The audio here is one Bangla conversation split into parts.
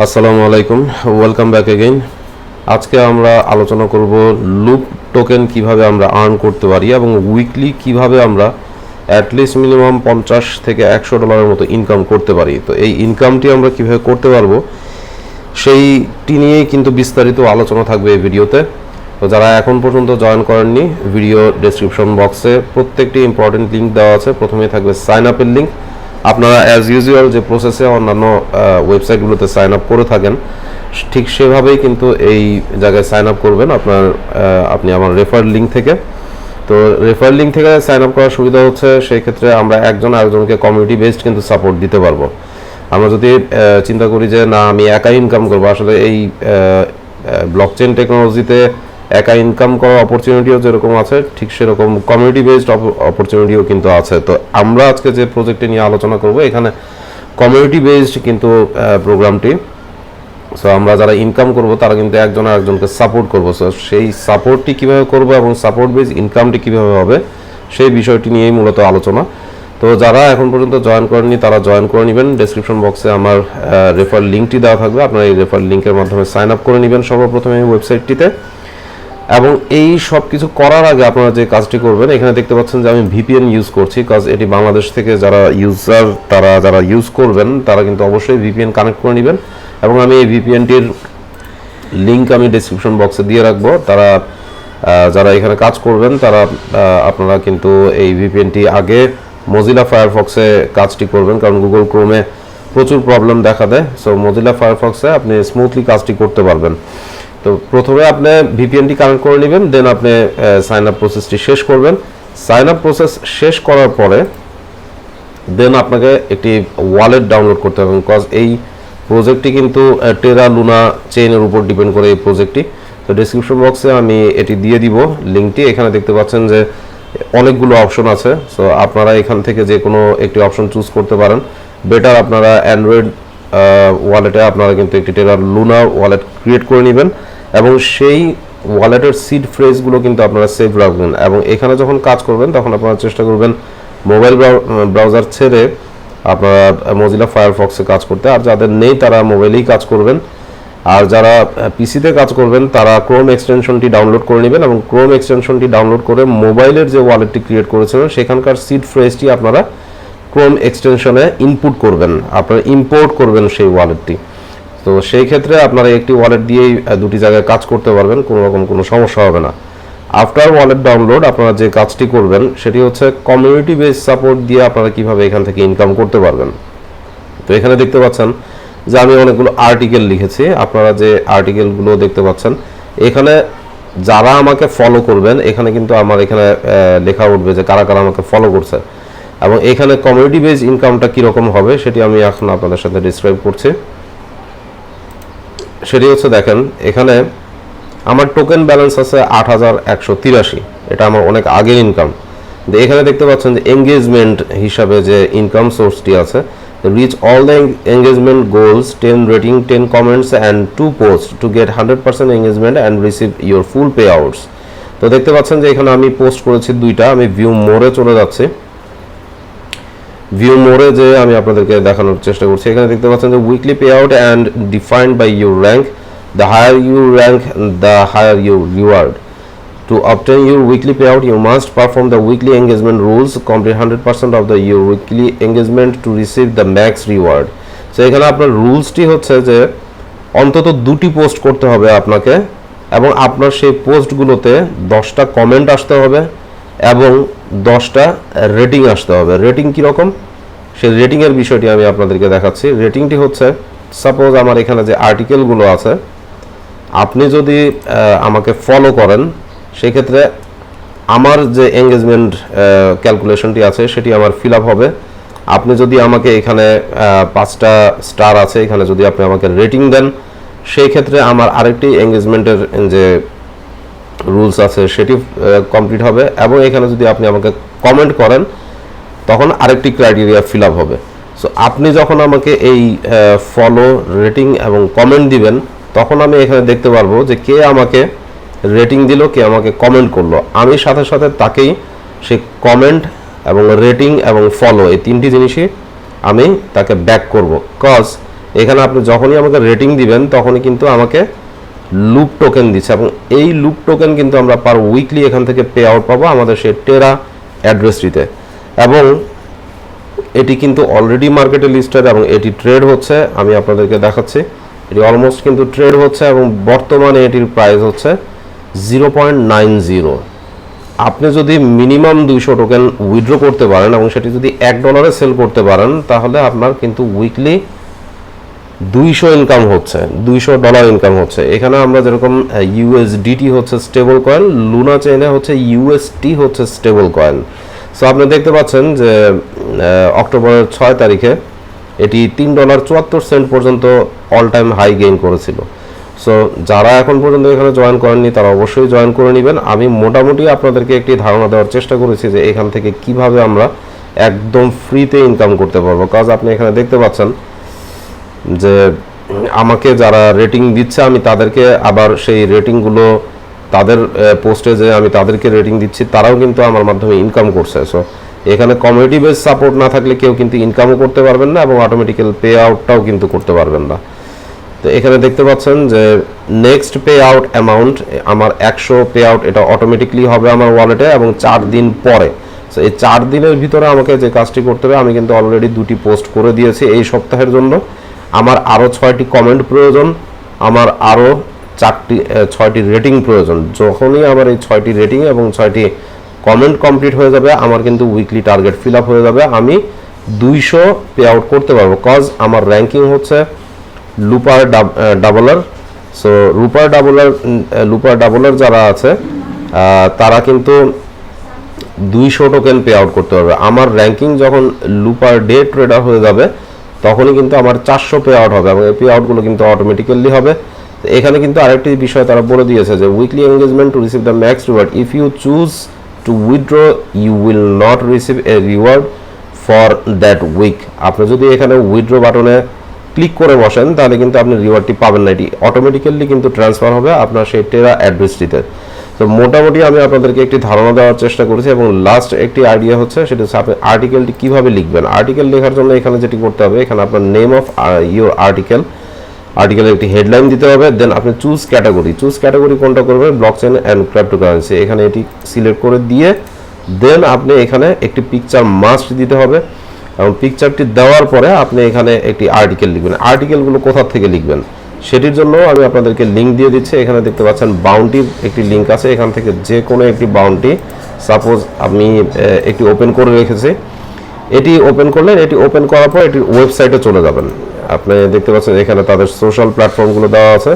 আসসালামু আলাইকুম, ওয়েলকাম ব্যাক এগেইন। আজকে আমরা আলোচনা করব লুপ টোকেন কিভাবে আমরা আর্ন করতে পারি এবং উইকলি কিভাবে আমরা অ্যাটলিস্ট মিনিমাম 50 থেকে $100 মতো ইনকাম করতে পারি। তো এই ইনকামটি আমরা কিভাবে করতে পারবো সেইটি নিয়েই কিন্তু বিস্তারিত আলোচনা থাকবে এই ভিডিওতে। তো যারা এখন পর্যন্ত জয়েন করেননি, ভিডিও ডেসক্রিপশন বক্সে প্রত্যেকটি ইম্পর্টেন্ট লিঙ্ক দেওয়া আছে। প্রথমেই থাকবে সাইন আপের লিঙ্ক। আপনারা অ্যাজ ইউজুয়াল যে প্রসেসে অন্যান্য ওয়েবসাইটগুলোতে সাইন আপ করে থাকেন ঠিক সেভাবেই কিন্তু এই জায়গায় সাইন আপ করবেন আপনি আমার রেফার লিঙ্ক থেকে। তো রেফার লিঙ্ক থেকে সাইন আপ করার সুবিধা হচ্ছে সেই ক্ষেত্রে আমরা একজন আরেকজনকে কমিউনিটি বেসড কিন্তু সাপোর্ট দিতে পারবো। আমরা যদি চিন্তা করি যে না আমি একাই ইনকাম করবো, আসলে এই ব্লকচেন টেকনোলজিতে একা ইনকাম করার অপরচুনিটিও যেরকম আছে ঠিক সেরকম কমিউনিটি বেসড অপরচুনিটিও কিন্তু আছে। তো আমরা আজকে যে প্রজেক্টটি নিয়ে আলোচনা করব এখানে কমিউনিটি বেসড কিন্তু প্রোগ্রামটি। সো আমরা যারা ইনকাম করব তারা কিন্তু একজন আরেকজনকে সাপোর্ট করব। সো সেই সাপোর্টটি কীভাবে করব এবং সাপোর্ট বেস ইনকামটি কীভাবে হবে সেই বিষয়টি নিয়েই মূলত আলোচনা। তো যারা এখন পর্যন্ত জয়েন করেননি তারা জয়েন করে নেবেন। ডেসক্রিপশন বক্সে আমার রেফার লিঙ্কটি দেওয়া থাকবে, আপনারা এই রেফার লিঙ্কের মাধ্যমে সাইন আপ করে নেবেন সর্বপ্রথমে এই ওয়েবসাইটটিতে। এবং এই সব কিছু করার আগে আপনারা যে কাজটি করবেন, এখানে দেখতে পাচ্ছেন যে আমি ভিপিএন ইউজ করছি, কাজ এটি বাংলাদেশ থেকে যারা ইউজার তারা যারা ইউজ করবেন তারা কিন্তু অবশ্যই ভিপিএন কানেক্ট করে নেবেন। এবং আমি এই ভিপিএনটির লিঙ্ক আমি ডেসক্রিপশন বক্সে দিয়ে রাখবো। তারা যারা এখানে কাজ করবেন তারা আপনারা কিন্তু এই ভিপিএনটি আগে মজিলা ফায়ারফক্সে কাজটি করবেন, কারণ গুগল ক্রোমে প্রচুর প্রবলেম দেখা দেয়। সো মজিলা ফায়ারফক্সে আপনি স্মুথলি কাজটি করতে পারবেন। তো প্রথমে আপনি ভিপিএনটি কানেক্ট করে নেবেন, দেন আপনি সাইন আপ প্রসেসটি শেষ করবেন। সাইন আপ প্রসেস শেষ করার পরে দেন আপনাকে একটি ওয়ালেট ডাউনলোড করতে হবে, বিকজ এই প্রজেক্টটি কিন্তু টেরা লুনা চেইনের উপর ডিপেন্ড করে এই প্রজেক্টটি। তো ডেসক্রিপশন বক্সে আমি এটি দিয়ে দিব লিঙ্কটি। এখানে দেখতে পাচ্ছেন যে অনেকগুলো অপশন আছে। সো আপনারা এখান থেকে যে কোনো একটি অপশন চুজ করতে পারেন। বেটার আপনারা অ্যান্ড্রয়েড ওয়ালেটে আপনারা কিন্তু একটি টেরা লুনা ওয়ালেট ক্রিয়েট করে নেবেন এবং সেই ওয়ালেটের সিড ফ্রেজগুলো কিন্তু আপনারা সেভ রাখবেন। এবং এখানে যখন কাজ করবেন তখন আপনারা চেষ্টা করবেন মোবাইল ব্রাউজার ছেড়ে আপনারা মজিলা ফায়ারফক্সে কাজ করতে। আর যাদের নেই তারা মোবাইলেই কাজ করবেন। আর যারা পিসিতে কাজ করবেন তারা ক্রোম এক্সটেনশনটি ডাউনলোড করে নেবেন এবং ক্রোম এক্সটেনশনটি ডাউনলোড করে মোবাইলের যে ওয়ালেটটি ক্রিয়েট করেছিলেন সেখানকার সিড ফ্রেজটি আপনারা ক্রোম এক্সটেনশনে ইনপুট করবেন, আপনারা ইম্পোর্ট করবেন সেই ওয়ালেটটি। তো সেই ক্ষেত্রে আপনারা একটি ওয়ালেট দিয়েই দুটি জায়গায় কাজ করতে পারবেন, কোনো রকম কোনো সমস্যা হবে না। আফটার ওয়ালেট ডাউনলোড আপনারা যে কাজটি করবেন সেটি হচ্ছে কমিউনিটি বেস সাপোর্ট দিয়ে আপনারা কিভাবে এখান থেকে ইনকাম করতে পারবেন। তো এখানে দেখতে পাচ্ছেন যে আমি অনেকগুলো আর্টিকেল লিখেছি। আপনারা যে আর্টিকেলগুলো দেখতে পাচ্ছেন এখানে যারা আমাকে ফলো করবেন এখানে কিন্তু আমার এখানে লেখা উঠবে যে কারা কারা আমাকে ফলো করছে এবং এখানে কমিউনিটি বেস ইনকামটা কীরকম হবে সেটি আমি এখন আপনাদের সাথে ডিসক্রাইব করছি। সেটি হচ্ছে দেখেন এখানে আমার টোকেন ব্যালেন্স আছে 8183, এটা আমার অনেক আগের ইনকাম। এখানে দেখতে পাচ্ছেন যে এঙ্গেজমেন্ট হিসাবে যে ইনকাম সোর্সটি আছে, reach all the engagement goals, 10 rating, 10 comments and 2 post to get 100% engagement and receive your full payouts. তো দেখতে পাচ্ছেন যে এখানে আমি পোস্ট করেছি দুইটা। আমি ভিউ মোরে চলে যাচ্ছি। ভিউ মোরে যে আমি আপনাদেরকে দেখানোর চেষ্টা করছি। এখানে দেখতে পাচ্ছেন যে weekly payout and defined by your rank, the higher you rank the higher your reward. To obtain your weekly payout you must perform the weekly engagement rules, complete 100% of your weekly engagement to receive the max reward. So এখানে আপনার রুলসটি হচ্ছে যে অন্তত দুটি পোস্ট করতে হবে আপনাকে এবং আপনার সেই পোস্টগুলোতে 10টা কমেন্ট আসতে হবে এবং 10টা রেটিং আসতে হবে। রেটিং কীরকম সেই রেটিংয়ের বিষয়টি আমি আপনাদেরকে দেখাচ্ছি। রেটিংটি হচ্ছে সাপোজ আমার এখানে যে আর্টিকেলগুলো আছে, আপনি যদি আমাকে ফলো করেন সেক্ষেত্রে আমার যে এঙ্গেজমেন্ট ক্যালকুলেশনটি আছে সেটি আমার ফিল আপ হবে। আপনি যদি আমাকে এখানে 5টা স্টার আছে, এখানে যদি আপনি আমাকে রেটিং দেন সেই ক্ষেত্রে আমার আরেকটি এঙ্গেজমেন্টের যে রুলস আছে সেটি কমপ্লিট হবে এবং এখানে যদি আপনি আমাকে কমেন্ট করেন তখন আরেকটি ক্রাইটেরিয়া ফিল আপ হবে। সো আপনি যখন আমাকে এই ফলো, রেটিং এবং কমেন্ট দিবেন তখন আমি এখানে দেখতে পারবো যে কে আমাকে রেটিং দিল, কে আমাকে কমেন্ট করলো। আমি সাথে সাথে তাকেই সেই কমেন্ট এবং রেটিং এবং ফলো এই তিনটি জিনিসই আমি তাকে ব্যাক করব। কজ এখানে আপনি যখনই আমাকে রেটিং দিবেন তখনই কিন্তু আমাকে লুপ টোকেন দিচ্ছে, এবং এই লুপ টোকেন কিন্তু আমরা পার উইকলি এখান থেকে পে আউট পাবো আমাদের সেই টেরা অ্যাড্রেসটিতে। এবং এটি কিন্তু অলরেডি মার্কেটে লিস্টেড এবং এটি ট্রেড হচ্ছে, আমি আপনাদেরকে দেখাচ্ছি। এটি অলমোস্ট কিন্তু ট্রেড হচ্ছে এবং বর্তমানে এটির প্রাইস হচ্ছে 0.90। আপনি যদি মিনিমাম 200 টোকেন উইথড্র করতে পারেন এবং সেটি যদি $1 সেল করতে পারেন, তাহলে আপনার কিন্তু উইকলি 200 ইনকাম হচ্ছে, $200 ইনকাম হচ্ছে। এখানে আমরা যেরকম ইউএসডিটি হচ্ছে স্টেবল কয়েন, লুনা চেইনে হচ্ছে ইউএসটি হচ্ছে স্টেবল কয়েন। সো আপনি দেখতে পাচ্ছেন যে অক্টোবরের 6 তারিখে এটি $3.74 পর্যন্ত অল টাইম হাই গেইন করেছিল। সো যারা এখন পর্যন্ত এখানে জয়েন করেননি তারা অবশ্যই জয়েন করে নেবেন। আমি মোটামুটি আপনাদেরকে একটি ধারণা দেওয়ার চেষ্টা করেছি যে এখান থেকে কিভাবে আমরা একদম ফ্রিতে ইনকাম করতে পারবো। কাজ আপনি এখানে দেখতে পাচ্ছেন যে আমাকে যারা রেটিং দিচ্ছে আমি তাদেরকে আবার সেই রেটিংগুলো তাদের পোস্টে যে আমি তাদেরকে রেটিং দিচ্ছি তারাও কিন্তু আমার মাধ্যমে ইনকাম করছে। সো এখানে কমিউনিটি বেস সাপোর্ট না থাকলে কেউ কিন্তু ইনকামও করতে পারবেন না এবং অটোমেটিক্যাল পে আউটটাও কিন্তু করতে পারবেন না। তো এখানে দেখতে পাচ্ছেন যে নেক্সট পে আউট অ্যামাউন্ট আমার 100 পে আউট, এটা অটোমেটিকলি হবে আমার ওয়ালেটে এবং 4 দিন পরে। সো এই 4 দিনের ভিতরে আমাকে যে কাজটি করতে হবে, আমি কিন্তু অলরেডি 2টি পোস্ট করে দিয়েছি এই সপ্তাহের জন্য। আমার আরও 6টি কমেন্ট প্রয়োজন, আমার আরও 6টি রেটিং প্রয়োজন। যখনই আমার এই 6টি রেটিং এবং 6টি কমেন্ট কমপ্লিট হয়ে যাবে, আমার কিন্তু উইকলি টার্গেট ফিল আপ হয়ে যাবে, আমি 200 পে আউট করতে পারবো। কজ আমার র্যাঙ্কিং হচ্ছে লুপার ডাবলার। সো লুপার ডাবলার যারা আছে তারা কিন্তু 200 টোকেন পে আউট করতে পারবে। আমার র্যাঙ্কিং যখন লুপার ডে ট্রেডার হয়ে যাবে তখনই কিন্তু আমার 400 পে আউট হবে এবং এই পে আউটগুলো কিন্তু অটোমেটিক্যালি হবে। এখানে কিন্তু আরেকটি বিষয় তারা বলে দিয়েছে যে weekly engagement to receive the max reward, if you choose to withdraw you will not receive a reward for that week. আপনি যদি এখানে উইথড্র বাটনে ক্লিক করে বসেন তাহলে কিন্তু আপনি রিওয়ার্ডটি পাবেন না, এটি অটোমেটিক্যালি কিন্তু ট্রান্সফার হবে আপনার সেই টেরা অ্যাড্রেসটিতে। তো মোটামুটি আমি আপনাদেরকে একটি ধারণা দেওয়ার চেষ্টা করেছি এবং লাস্ট একটি আইডিয়া হচ্ছে সেটা হচ্ছে আপনি আর্টিকেলটি কীভাবে লিখবেন। আর্টিকেল লেখার জন্য এখানে যেটি করতে হবে, এখানে আপনার নেম অফ ইউর আর্টিকেলের একটি হেডলাইন দিতে হবে। দেন আপনি চুজ ক্যাটাগরি কোনটা করবেন, ব্লকচেন অ্যান্ড ক্রিপ্টোকারেন্সি, এখানে এটি সিলেক্ট করে দিয়ে দেন আপনি এখানে একটি পিকচার মাস্ট দিতে হবে এবং পিকচারটি দেওয়ার পরে আপনি এখানে একটি আর্টিকেল লিখবেন। আর্টিকেলগুলো কোথা থেকে লিখবেন সেটির জন্য আমি আপনাদেরকে লিঙ্ক দিয়ে দিচ্ছি। এখানে দেখতে পাচ্ছেন বাউন্টির একটি লিঙ্ক আছে, এখান থেকে যে কোনো একটি বাউন্টি সাপোজ আমি একটি ওপেন করে রেখেছি, এটি ওপেন করলেন, এটি ওপেন করার পর এটির ওয়েবসাইটে চলে যাবেন। আপনি দেখতে পাচ্ছেন এখানে তাদের সোশ্যাল প্ল্যাটফর্মগুলো দেওয়া আছে,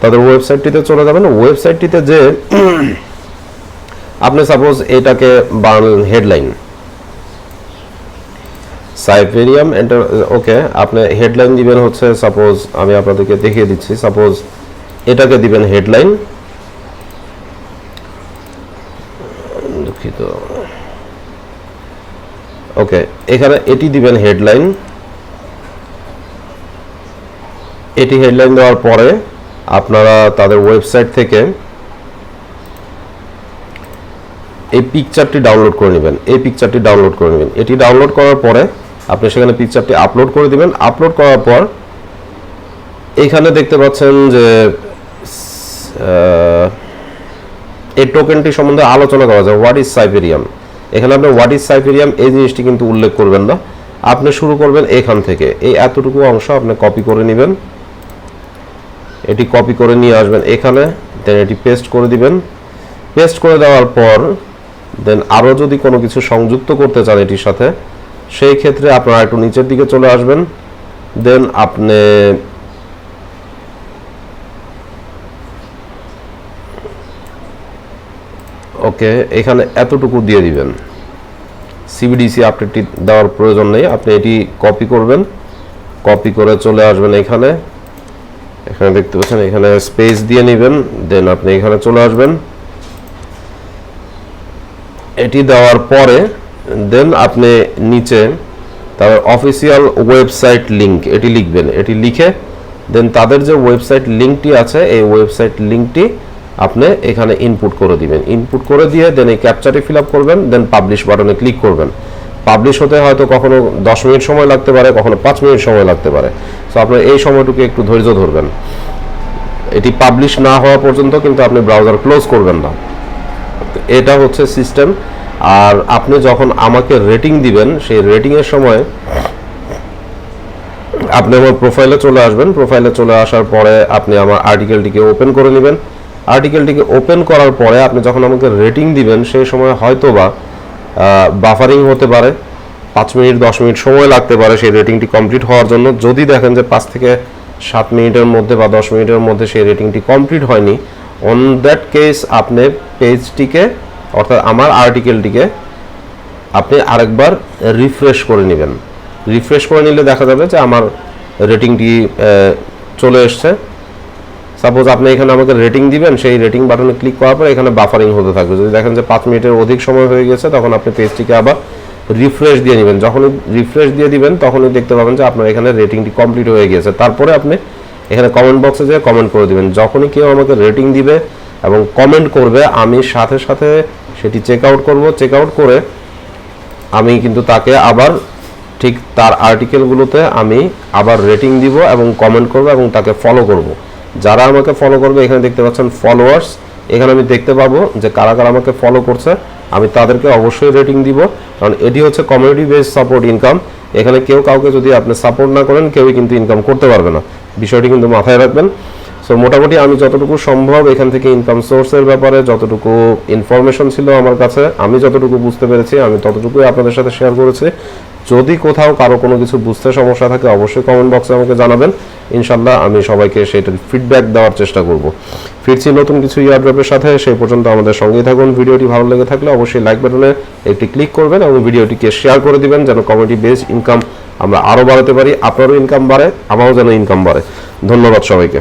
তাদের ওয়েবসাইটটিতে চলে যাবেন। ওয়েবসাইটটিতে যে আপনি সাপোজ এটাকে বানালেন হেডলাইন সাইবেরিয়াম ওকে, আপনি হেডলাইন দিবেন হচ্ছে সাপোজ আমি আপনাদেরকে দেখিয়ে দিচ্ছি, সাপোজ এটাকে দিবেন হেডলাইন, দুঃখিত, ওকে, এখানে এটি দিবেন হেডলাইন। এটি হেডলাইন দেওয়ার পরে আপনারা তাদের ওয়েবসাইট থেকে এই পিকচারটি ডাউনলোড করে নেবেন, এটি ডাউনলোড করার পরে আপনি সেখানে পিকচারটি আপলোড করে দিবেন। আপলোড করার পর এখানে দেখতে পাচ্ছেন যে এই টোকেনটি সম্বন্ধে আলোচনা করা যায়, হোয়াট ইজ সাইবেরিয়াম। এখানে আপনি হোয়াট ইজ সাইবেরিয়াম এই জিনিসটি কিন্তু উল্লেখ করবেন না, আপনি শুরু করবেন এখান থেকে, এই এতটুকু অংশ আপনি কপি করে নেবেন, এটি কপি করে নিয়ে আসবেন এখানে, দেন এটি পেস্ট করে দিবেন। পেস্ট করে দেওয়ার পর দেন আরও যদি কোনো কিছু সংযুক্ত করতে চান এটির সাথে, সেই ক্ষেত্রে আপনারা একটু নিচের দিকে চলে আসবেন, দেন আপনি ওকে এখানে এতটুকু দিয়ে দিবেন। সিবিডিসি আপডেটটি দেওয়ার প্রয়োজন নেই, আপনি এটি কপি করবেন, কপি করে চলে আসবেন এখানে, এখানে দেখতে পাচ্ছেন এখানে স্পেস দিয়ে নেবেন, দেন আপনি এখানে চলে আসবেন। এটি দেওয়ার পরে দেন আপনি নিচে তার অফিসিয়াল ওয়েবসাইট লিংক এটি লিখবেন, এটি লিখে দেন তাদের যে ওয়েবসাইট লিংকটি আছে এই ওয়েবসাইট লিংকটি আপনি এখানে ইনপুট করে দিবেন। ইনপুট করে দিয়ে দেন এই ক্যাপচারটি ফিল আপ করবেন, দেন পাবলিশ বাটনে ক্লিক করবেন। পাবলিশ হতে হয়তো কখনো 10 মিনিট সময় লাগতে পারে, কখনো 5 মিনিট সময় লাগতে পারে। সো আপনার এই সময়টুকু একটু ধৈর্য ধরবেন। এটি পাবলিশ না হওয়া পর্যন্ত কিন্তু আপনি ব্রাউজার ক্লোজ করবেন না। এটা হচ্ছে সিস্টেম। আর আপনি যখন আমাকে রেটিং দিবেন, সেই রেটিংয়ের সময় আপনি আমার প্রোফাইলে চলে আসবেন। প্রোফাইলে চলে আসার পরে আপনি আমার আর্টিকেলটিকে ওপেন করে নেবেন। আর্টিকেলটিকে ওপেন করার পরে আপনি যখন আমাকে রেটিং দিবেন, সেই সময় হয়তো বা বাফারিং হতে পারে, 5 মিনিট 10 মিনিট সময় লাগতে পারে সেই রেটিংটি কমপ্লিট হওয়ার জন্য। যদি দেখেন যে 5 থেকে 7 মিনিটের মধ্যে বা 10 মিনিটের মধ্যে সেই রেটিংটি কমপ্লিট হয়নি, অন দ্যাট কেস আপনি পেজটিকে অর্থাৎ আমার আর্টিকেলটিকে আপনি আরেকবার রিফ্রেশ করে নেবেন। রিফ্রেশ করে নিলে দেখা যাবে যে আমার রেটিংটি চলে এসছে। সাপোজ আপনি এখানে আমাকে রেটিং দিবেন, সেই রেটিং বাটনে ক্লিক করার পর এখানে বাফারিং হতে থাকবে। যদি দেখেন যে 5 মিনিটের অধিক সময় হয়ে গেছে, তখন আপনি পেজটিকে আবার রিফ্রেশ দিয়ে নেবেন। যখনই রিফ্রেশ দিয়ে দিবেন তখনই দেখতে পাবেন যে আপনার এখানে রেটিংটি কমপ্লিট হয়ে গেছে। তারপরে আপনি এখানে কমেন্ট বক্সে যেয়ে কমেন্ট করে দিবেন। যখনই কেউ আমাকে রেটিং দিবে এবং কমেন্ট করবে, আমি সাথে সাথে সেটি চেক আউট করব। চেক আউট করে আমি কিন্তু তাকে আবার ঠিক তার আর্টিকেলগুলোতে আমি আবার রেটিং দিব এবং কমেন্ট করব এবং তাকে ফলো করব। যারা আমাকে ফলো করবে, এখানে দেখতে পাচ্ছেন ফলোয়ার্স, এখানে আমি দেখতে পাবো যে কারা কারা আমাকে ফলো করছে। আমি তাদেরকে অবশ্যই রেটিং দিব, কারণ এটি হচ্ছে কমিউনিটি বেস সাপোর্ট ইনকাম। এখানে কেউ কাউকে যদি আপনি সাপোর্ট না করেন, কেউই কিন্তু ইনকাম করতে পারবে না। বিষয়টি কিন্তু মাথায় রাখবেন। সো মোটামুটি আমি যতটুকু সম্ভব এখান থেকে ইনকাম সোর্সের ব্যাপারে যতটুকু ইনফরমেশন ছিল আমার কাছে, আমি যতটুকু বুঝতে পেরেছি আমি ততটুকুই আপনাদের সাথে শেয়ার করেছি। যদি কোথাও কারো কোনো কিছু বুঝতে সমস্যা থাকে, অবশ্যই কমেন্ট বক্সে আমাকে জানাবেন। ইনশাল্লাহ আমি সবাইকে সেটার ফিডব্যাক দেওয়ার চেষ্টা করব। ফিরছি নতুন কিছু ইয়ারড্রপের সাথে। সেই পর্যন্ত আমাদের সঙ্গেই থাকুন। ভিডিওটি ভালো লেগে থাকলে অবশ্যই লাইক বাটনে একটি ক্লিক করবেন এবং ভিডিওটিকে শেয়ার করে দিবেন, যেন কমিউনিটি বেসড ইনকাম আমরা আরও বাড়াতে পারি। আপনারও ইনকাম বাড়ে, আমারও যেন ইনকাম বাড়ে। ধন্যবাদ সবাইকে।